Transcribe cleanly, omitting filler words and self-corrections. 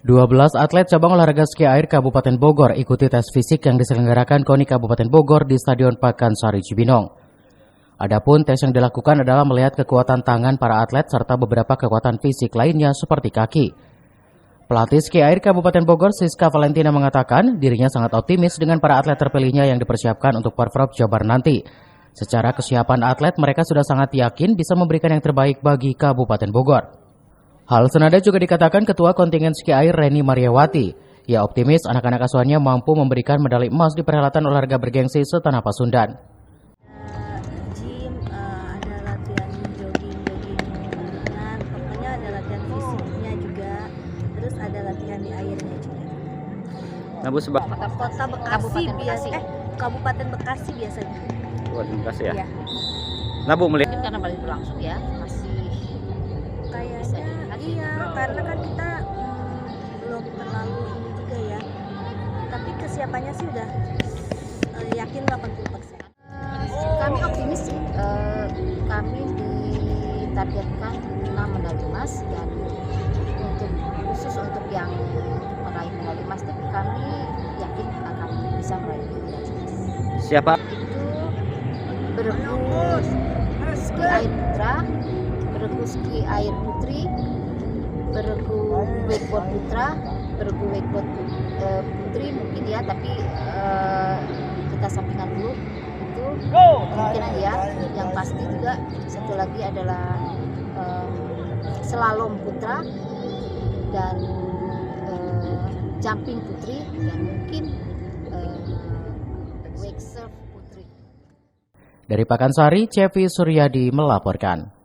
12 atlet cabang olahraga ski air Kabupaten Bogor ikuti tes fisik yang diselenggarakan KONI Kabupaten Bogor di Stadion Pakansari Cibinong. Adapun tes yang dilakukan adalah melihat kekuatan tangan para atlet serta beberapa kekuatan fisik lainnya seperti kaki. Pelatih ski air Kabupaten Bogor Siska Valentina mengatakan dirinya sangat optimis dengan para atlet terpilihnya yang dipersiapkan untuk Pemprov Jabar nanti. Secara kesiapan atlet, mereka sudah sangat yakin bisa memberikan yang terbaik bagi Kabupaten Bogor. Hal senada juga dikatakan Ketua Kontingen Ski Air Reni Mariawati. Ia optimis anak-anak asuhannya mampu memberikan medali emas di perhelatan olahraga bergengsi setanah Pasundan. Gym, ada latihan jogging ringan, pokoknya ada latihan fisiknya juga, terus ada latihan di airnya juga. Nah, Bu, Kota Bekasi biasa, Kabupaten Bekasi biasanya. Kabupaten Bekasi ya? Iya. Nah, Bu, melihat Mungkin karena baru berlangsung ya, masih Kayaknya iya, karena kan kita belum terlalu ini juga ya. Tapi kesiapannya sih udah yakin 80%. kami optimis sih. Kami ditargetkan 6 medali emas dan khusus untuk yang meraih medali emas itu kami yakin akan bisa meraih medali emas. siapa? Itu beregu ski air putra, beregu ski air putri, beregu wakeboard putra, beregu wakeboard putri mungkin ya, tapi kita sampingkan dulu itu kemungkinan ya. Yang pasti juga satu lagi adalah slalom putra dan jumping putri dan mungkin wake surf putri. Dari Pakansari, Cevi Suryadi melaporkan.